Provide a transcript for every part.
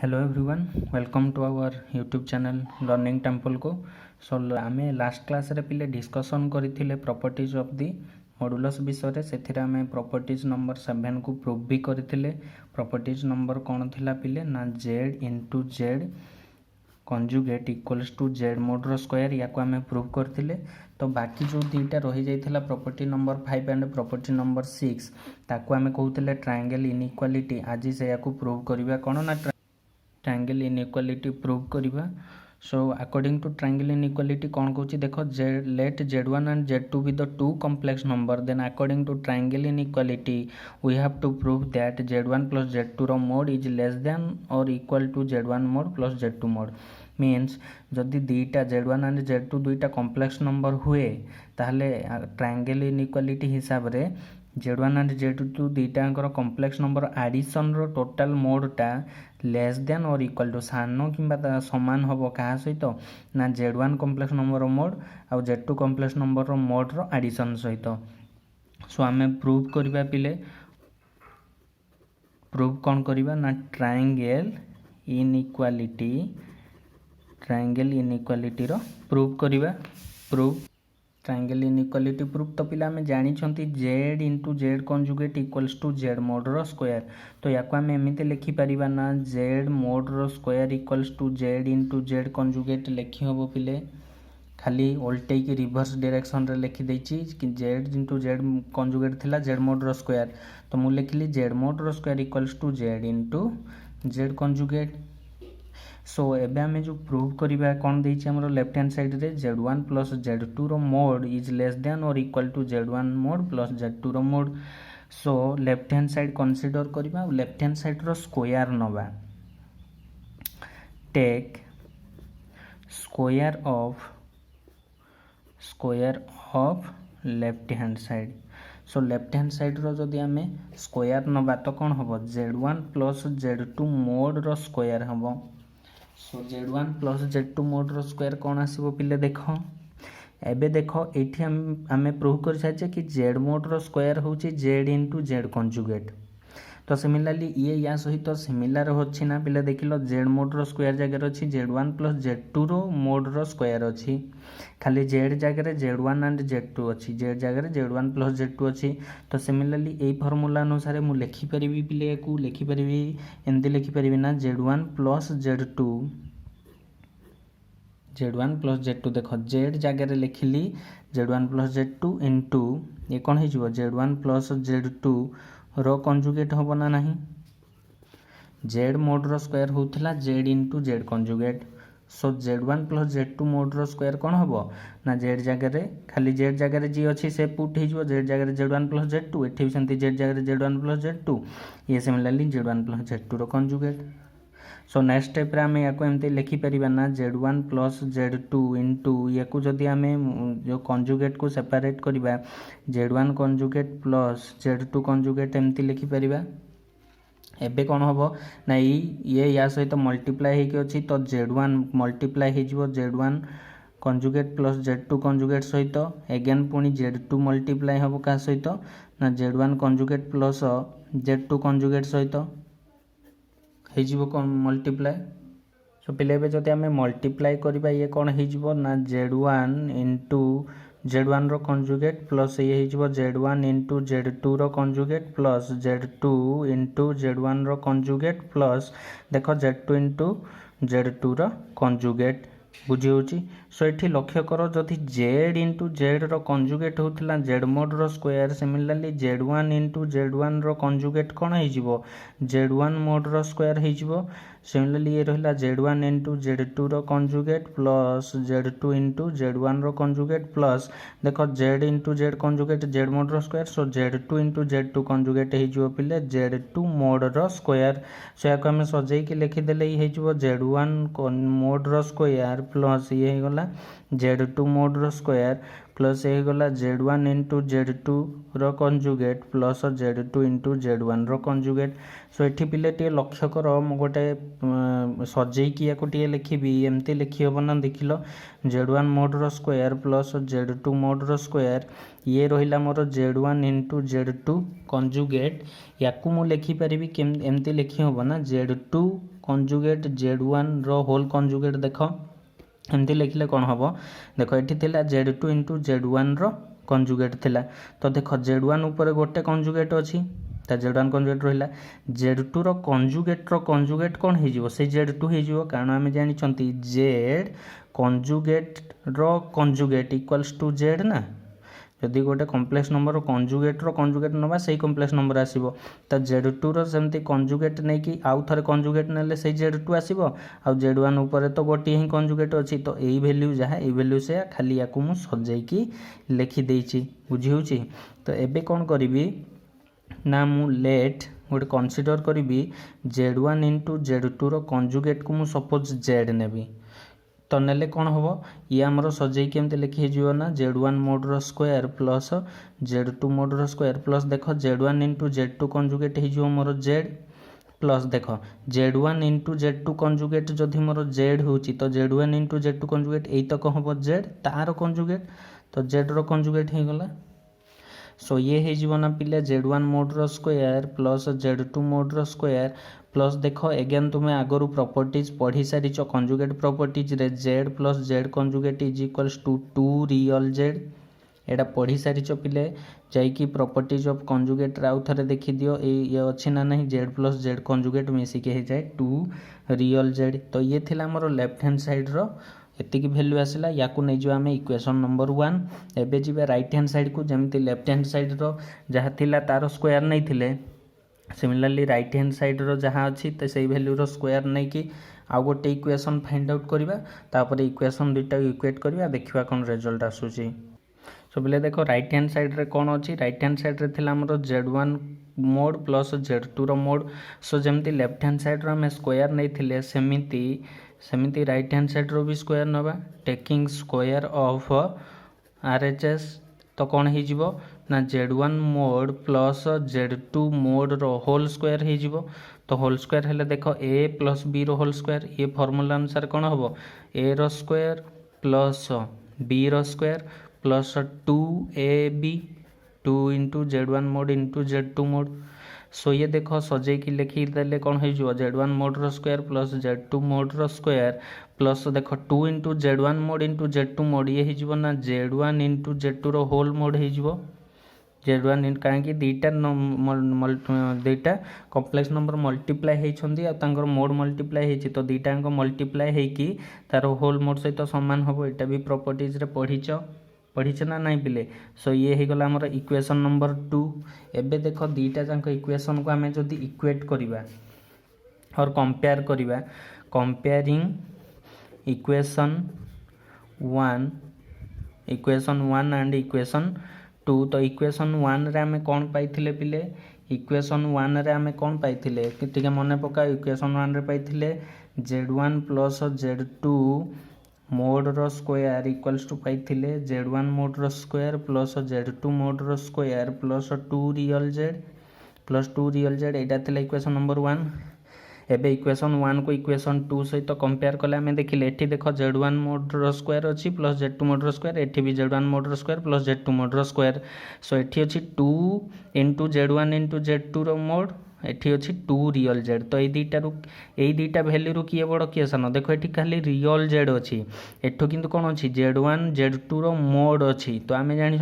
Hello everyone, welcome to our YouTube channel learning temple को। So आम last class रे पिले डिस्कसन करथिले प्रॉपर्टीज ऑफ दी मॉडुलस विषय से आम प्रॉपर्टीज नंबर 7 को प्रूव भी करथिले। प्रॉपर्टीज नंबर कौन थिला पिले ना Z into Z conjugate equals to Z mod square या को आम प्रूव करथिले। तो बाकी जो दुईटा रही जाइथिला property number 5 and property number 6 ताको आम कहूले ट्रायंगल इनइक्वालिटी। आज से या को प्रूव करबा कोन ना ट्रायंगल इनइक्वालिटी प्रूव करवा। So according to triangle inequality कौन कहूँ देखो let z1 and z2 be the two complex number then according to triangle inequality we have to prove that z1 plus z2 रो mod is less than और equal to z1 mod plus z2 mod. Means जदि दुईटा z1 and z2 दुईटा complex number हुए ताहले triangle inequality हिसाब रे z1 and z2 दुईटांकर कॉम्प्लेक्स नंबर एडिशन रो टोटल मोडटा लेस देन और इक्वल टू सान कि समान हम क्या सहित ना z1 कॉम्प्लेक्स नंबर मोड आउ z2 कॉम्प्लेक्स नंबर मोड रो एडिशन सहित। सो आम प्रूव करवा पिले प्रूव कौन करवा ना ट्रायंगल इनइक्वालिटी रो प्रूव करवा। प्रूव ट्रायंगल इनइक्वालिटी प्रूफ तो पिला आम जानी Z into Z conjugate equals to Z mod रो स्क्वायर। तो या आम एमती लिखिपर ना जेड मोड रो square equals to Z into Z conjugate लिखी हम पिले खाली उल्टे की रिवर्स डायरेक्शन रे लिखिदे कि जेड इंटू जेड कंजुगेट थिला जेड मोड रो स्क्वायर। तो मुझे लिखिली जेड मोड रो square equals to Z into Z conjugate. So एबे आमे जो प्रूव करिबा कोन देछि हमरो लेफ्ट हैंड साइड रे z1 प्लस z2 रो मोड इज लेस देन और equal to z1 mod plus z2 रो mod. So left hand side consider करिबा लेफ्ट हैंड साइड रो स्क्वायर नबा। Take square of left hand side. So left hand side रो जदि आमे square नबा तो कोन हबो z1 प्लस z2 मोड रो स्क्वायर हबो। सो z1 प्लस z2 मोड रो स्क्वायर कौन आसो पिले देख एबे देख ये आम प्रूव कर सारी कि जेड मोड रो स्क्वायर हूँ जेड इंटू जेड कंजुगेट। तो सिमिलारली ये या सहित सिमिलार होछि ना पिले देख लो जेड मोड रो स्क्वायर जगह अच्छी z1 प्लस z2 रो मोड रो स्क्वायर अच्छी खाली जेड जगह z1 एंड z2 अच्छी जेड जगह z1 प्लस z2 अच्छी। तो सिमिलारली यही फॉर्मूला अनुसार मुझे लिखिपर पिले को लिखिपर एमती लिखिपर ना z1 प्लस z2 देख जेड जगह लिखिली z1 प्लस z2 इंटू ये कौन हो z1 प्लस z2 रो कंजुगेट हम ना नहीं जेड मोड रो स्क्वायर होता जेड इंटू जेड कंजुगेट। सो z1 प्लस z2 मोड रो स्क्वायर कौन हम ना जेड जगह खाली जेड जगह जी अच्छी से पुट हो जेड जगह z1 प्लस z2 एठी भी सेमती जेड जगह z1 प्लस z2 ये सिमिलरली z1 प्लस z2 रो कंजुगेट। सो नेक्स्ट स्टेप रे आमे याको एमते लिखि परिबा ना z1 प्लस z2 इंटू याको जदि आमे जो कंजुगेट को सेपरेट करिबा z1 conjugate plus z2 conjugate एमती लिखि परिबा। एबे कौन हम ना ये या सहित मल्टीप्लाई होइके अछि तो z1 मल्टीप्लाई हो जिवो z1 conjugate plus z2 conjugate सहित अगेन पुणी z2 मल्टीप्लाई हम का सहित ना z1 conjugate plus z2 conjugate सहित हो कौन मल्टीप्लाई। सो पिले जदि आम मल्टीप्लाई करबा ये कौन हो ना z1 इंटू z1 रो कंजुगेट प्लस ये हो z1 इंटू z2 रो conjugate plus z2 into z1 रो कंजुगेट प्लस देख z2 इंटू z2 रो कंजुगेट बुझी होची। सो ये लक्ष्य कर जदि जेड इंटू जेड रो कंजुगेट होता जेड मोड रो square similarly z1 into z1 रो कंजुगेट कौन हो z1 मोड रो स्क्वायर हो। सिमिलरली ये रहा z1 इंटू z2 रो conjugate plus z2 into z1 रो कंजुगेट प्लस देख z into Z conjugate Z mod रो square. So z2 into z2 conjugate हो पिले z2 मोड रो स्क्वायर। सो या आम सजाई लिखिदेले ये z1 मोड रो स्क्वायर प्लस ये हो गला Z2 मोड रो स्क्वायर प्लस ये गला Z1 इंटू Z2 रो conjugate plus Z2 into Z1 रो कंजुगेट। सो एठी पिले टे लक्ष्य कर मु गोटे सजेई कि याको टे लिखिबी एमती लिखि हबो ना देखिलो Z1 मोड रो स्क्वायर प्लस Z2 मोड रो स्क्वायर ये रहिला मोर Z1 इंटू Z2 कंजुगेट याकू मु लिखि परिबी केम एमती लिखि हबो ना Z2 कंजुगेट Z1 रो होल कंजुगेट देखो एमती लिखिले कौन हम देख ये Z2 इंटू Z1 रो कंजुगेट थिला तो देख Z1 ऊपर गोटे कंजुगेट अच्छी Z1 कंजुगेट रहा Z2 रो कंजुगेट कौन हो Z2 हो कारण आम जानी Z कंजुगेट रो कंजुगेट इक्वल्स टू Z ना जदि गोटे कम्प्लेक्स नंबर कंजुगेट रो कंजुगेट नवा से कम्प्लेक्स नंबर आसीबो तो Z2 रो सेमती कंजुगेट नहीं कि आउ थरे कंजुगेट नेले से Z2 आसीबो आ Z1 ऊपर तो गोटे ही कंजुगेट अच्छी तो यही वैल्यू जहाँ ये वैल्यू से खाली याकू मु सजाई लिखि देइछि बुझी होछि। तो एबे कोन करिवि ना मु लेट गोटे कंसीडर करिवि Z1 इंटू Z2 रो कंजुगेट को मु सपोज Z नेबी तो नेले कौन हम ये आमर सजे केमती लिखी ना Z1 मोड रो स्क्वायर प्लस Z2 मोड रो स्क्वायर प्लस देख Z1 इंटू Z2 कंजुगेट हो मोर Z प्लस देख Z1 इंटू Z2 कंजुगेट जदि मोर Z होची तो Z1 इंटू Z2 कंजुगेट यही तक हम Z तार कंजुगेट तो Z रो कंजुगेट हो गला। सो ये हो ना पिले Z1 मोड रो स्क्वायर प्लस Z2 मोड रो स्क्वायर प्लस देख एगेन तुम्हें आगरू प्रॉपर्टीज पढ़ी सारिच कंजुगेट प्रॉपर्टीज रे Z plus Z conjugate is equals to 2 real Z एटा पढ़ी सारिच पिले जाइकी प्रॉपर्टीज ऑफ कंजुगेट आउ थरे देखि दियो ये अच्छी ना नहीं Z प्लस Z कंजुगेट मिसिके हो जाए 2 रियल Z। तो ये थिला हमर लेफ्ट हैंड साइड रो एतिकी वैल्यू आसला याकू नहीं जो आम इक्वेशन नंबर 1 एबे जीवे राइट हैंड साइड को जमती लेफ्ट हैंड साइड रो जहाँ थिला तार स्क्वायर नहीं थिले सिमिलरली राइट हैंड साइड रो जहाँ अच्छी तो सही वैल्यू रो स्क्वायर नहीं कि आउ गोटे इक्वेशन फाइंड आउट करवा तापर इक्वेशन दुईटा इक्वेट करवा देखा कौन रिजल्ट आसूची। सो बोले देखो राइट हैंड साइड रे कौन अच्छी राइट हैंड साइड रे थिला हमर Z1 मोड प्लस Z2 रो मोड। सो जमती लेफ्ट हैंड साइड रो हम स्क्वायर नहीं थिले सेमिति राइट हैंड साइड रो भी स्क्वायर नवा टेकिंग स्क्वायर ऑफ RHS तो कौन हो ना Z1 mod plus Z2 mod रो होल स्क्वायर हो तो होल स्क्वायर हेले देख A प्लस B रो होल स्क्वायर ये फॉर्मूला अनुसार कौन हम A रो स्क्वायर प्लस B रो square plus 2AB 2 into Z1 mod into Z2 mod. So ये देख सजे कि लिखि देले कौन हो Z1 मोड रो स्क्वायर प्लस Z2 मोड रो स्क्वायर प्लस देख 2 into Z1 mod into Z2 mode ये हो ना Z1 इंटू Z2 रो होल मोड हो Z1 इंटू कहीं दुईटा दुईटा कम्प्लेक्स नंबर मल्टीप्लाई होती मोड मल्टीप्लाई होती तो दुईटा मल्टीप्लाई होगी तार होल मोड सहित सामान हम यहाँ भी प्रॉपर्टीज रे पढ़ीच ना नहीं पिले। सो ये हो गला हमर इक्वेशन नंबर 2। एबे देख दुईटा जाक इक्वेशन को आम जदि इक्वेट करवा और कंपेयर करवा कंपेयरिंग इक्वेशन 1 एंड इक्वेशन 2 तो इक्वेशन 1 रे आम कौन पाइथिले पिले इक्वेशन 1 रे आम कौन पाइथिले टिके मन पका इक्वेशन 1 रे पाइथिले Z1 प्लस Z2 मोड रो स्क्वायर इक्वल्स टू पाइथिले Z1 मोड रो स्क्वायर प्लस Z2 मोड रो स्क्वायर प्लस 2 रियल Z एटा थिला इक्वेशन नंबर 1। एबे इक्वेशन 1 को इक्वेशन 2 सहित कंपेयर कले आम देखिले एठी देख Z1 मोड रो स्क्वायर अच्छी प्लस Z2 मोड रो स्क्वायर एठी भी Z1 मोड रो स्क्वायर प्लस Z2 मोड रो स्क्वायर। सो एठी अच्छी 2 इंटू Z1 इंटू Z2 रो मोड एठी अच्छी 2 रियल Z तो यही दुईटा वैल्यू रू किए बड़ किए सान देख ये खाली रियल Z अच्छी एठू किंतु कौन अच्छी Z1 Z2 रो मोड अच्छी तो आम जानी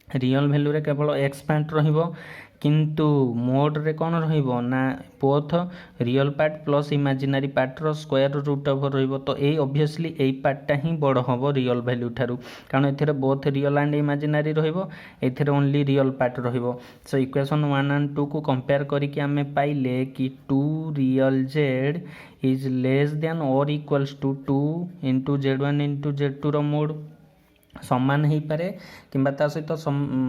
रियल वैल्यू रे केवल एक्सपैंड रहिबो किंतु मोड रे कौन रहिबो ना both real part plus imaginary part रो स्क्वायर रूट ओवर रहिबो तो ए ऑब्वियसली एई पार्टटा ही बड़ हबो रियल वैल्यू ठारू कारण एथिरे बोथ रियल एंड इमेजिनरी रहिबो एथिरे ओनली रियल पार्ट रहिबो। सो इक्वेशन 1 एंड 2 को कंपेयर करिकि आमे पाइले कि 2 real Z is less than और equals to 2 into Z1 into Z2 रो मोड समान हो पारे कि सहित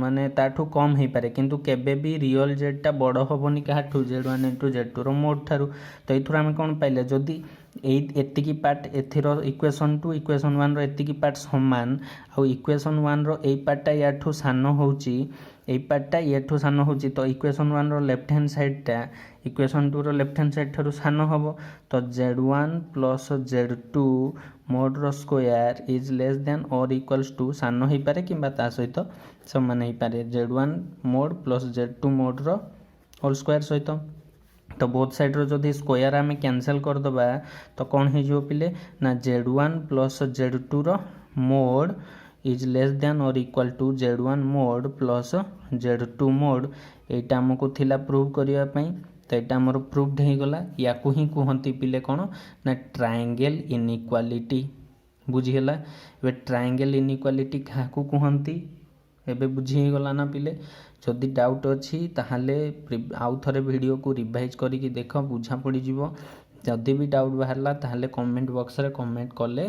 माने ताठू कम हो पारे किंतु केबे भी रियल जेडटा बड़ हेनी क्या Z1 इंटू Z2 रो मोड ठारू तो ये आम कौन पाइले जदि एतिकी पार्ट एथिर इक्वेशन टू इक्वेशन 1 रो एतिकी पार्ट समान आउ इक्वेशन 1 रो एई पार्टटा याठू सान होउची एई पार्टटा याठू सान होउची तो इक्वेशन 1 रो लेफ्ट हैंड साइडटा इक्वेशन 2 रो लेफ्ट हैंड साइड ठारू सान हबो तो z1 प्लस z2 मोड रो स्क्वायर इज लेस देन और इक्वल्स टू सान होई पारे किंबा ता सहित समान होई पारे z1 mod plus z2 mod रो होल स्क्वायर सहित तो बोथ साइड रो जदि स्क्वायर आम कैंसल करदे तो कौन हो पिले ना z1 प्लस z2 रो मोड इज लेस देन और equal to z1 mod plus z2 mod एटा हमको थिला प्रूव करिया पई तो यहाँ आमर प्रूव्ड हो गला या ही कहती पिले कौन ना ट्रायंगल इनइक्वालिटी बुझीगला ए ट्रायंगल इनइक्वालिटी क्या कहती एवं बुझीगला ना पिले जदि डाउट अच्छी ताहले आउ थे वीडियो को रिवाइज करके देख बुझा पड़ जदि भी डाउट बाहरला ताहले कमेंट बॉक्स रे कमेंट कले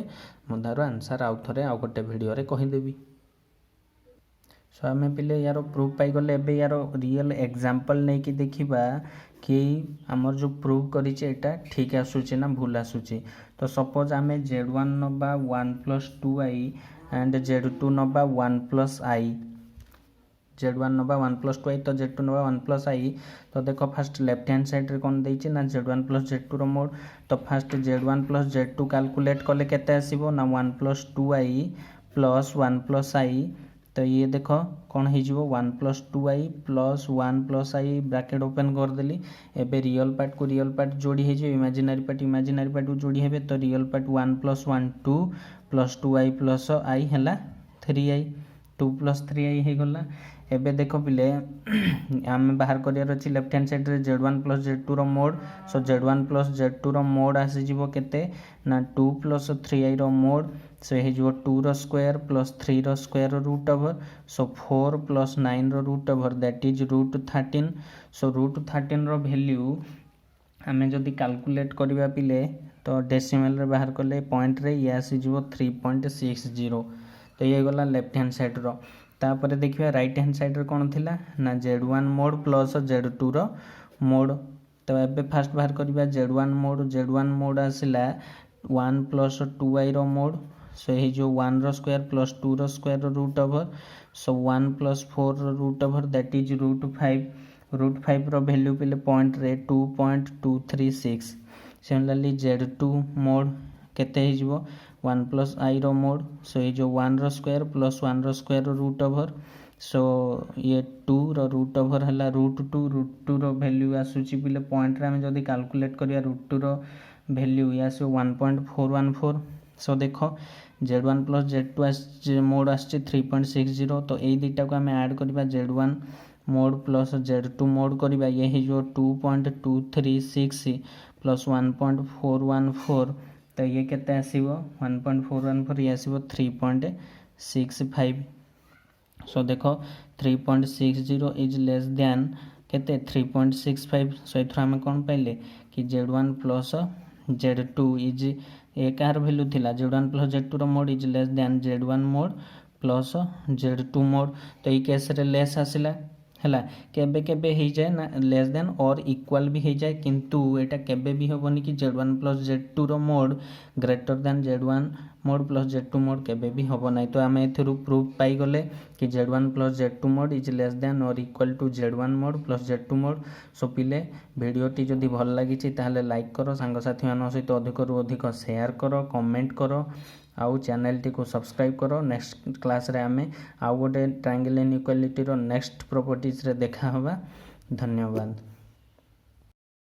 मो तार आंसर आउ थे आउ गोटे वीडियो रे कहीदेवी सो आम पिले यार प्रूफ पाईगले एवं यार रियल एग्जांपल नहीं कि देखा कि आमर जो प्रूव करा ठीक आसूचे ना भूल आसूचे तो सपोज आम z1 नवा 1+2i एंड z2 नवा 1+i z1 नवा 1+2i तो z2 नवा 1+i तो देखो फास्ट लेफ्ट हैंड साइड रे कौन देइछि ना z1 प्लस z2 रो मोड तो fast z1 plus z2 calculate कले केते आसीबो ना 1+2i प्लस 1+i तो ये देखो कौन हो 1+2i plus 1+i bracket open करदेली एबे रियल पार्ट को रियल पार्ट जोड़ी हो इमेजिनरी पार्ट को जोड़ी हे तो real part 1+1 2 plus 2i plus i है 3i 2 + 3i हो गला एबे देखो पिले आम बाहर करार अच्छी लेफ्ट हैंड साइड रे z1 प्लस z2 रो mod so z1 plus z2 रो मोड आसीजिवो केते ना 2 + 3i रो मोड सो हो 2 रो स्क्वायर प्लस 3 रो स्क्वायर रूट ओवर सो 4 + 9 रो root over that is √13 so √13 रो वैल्यू आम जदि कैलकुलेट करबा पिले तो डेसिमल रे बाहर कले पॉइंट रे ये आसीजिवो 3.60 तो ये गला लेफ्ट हैंड साइड रो तापर देखिए राइट हैंड साइड रे कौन थिला ना z1 मोड प्लस z2 रो मोड तो एबे फास्ट बाहर करबा z1 मोड आसिला 1 + 2i रो मोड सो हे जो 1 रो स्क्वायर प्लस 2 रो स्क्वायर रो रूट ओवर सो 1 + 4 रो रूट ओवर दैट इज √5 रो वैल्यू पिले पॉइंट रे 2.236 सिमिलरली z2 मोड केते हे जिवो 1+i रो मोड सो ये जो 1 रो स्क्वायर प्लस 1 रो स्क्वायर रो रूट ओवर सो ये 2 रो रूट ओवर है √2 रो वैल्यू आसूची पिले पॉइंट रे आम जदि कैलकुलेट करिया √2 रो वैल्यू ये आसो 1.414 सो देखो z1 प्लस z2 मोड आसछि 3.60 तो यही दुटा को आम ऐड करबा z1 mod plus z2 mode करबा ये हे जो 2.236 प्लस 1.414 तो ये केते आसीबो 1.414 ये आसीबो 3.65 सो देखो 3.60 इज लेस देन केते 3.65 सो एथरा हम कोन पाइले कि z1 plus z2 is a car value थिला z1 प्लस z2 रो mod is less than z1 mod plus z2 mod तो ये केस रे लेस आसिला है केबे केबे हो जाए ना लेस देन और इक्वल भी हो जाए किंतु एटा केबे भी होबनी कि z1 प्लस z2 रो mod greater than z1 mod plus z2 mod केबे भी होबो नहीं तो आम एथरू प्रूफ पाई गले कि z1 plus z2 mod is less than और equal to z1 mod plus z2 mod so पिले भिडियोटी जदि भल लागी ताहले लाइक करो सांग साथी मान सहित अधिक रु अधिक शेयर करो कमेंट करो आउ चैनल टी को सब्सक्राइब करो नेक्स्ट क्लास रे आमे आउ गोटे ट्रायंगल इनइक्वालिटी रो नेक्स्ट प्रॉपर्टीज रे देखा होबा धन्यवाद।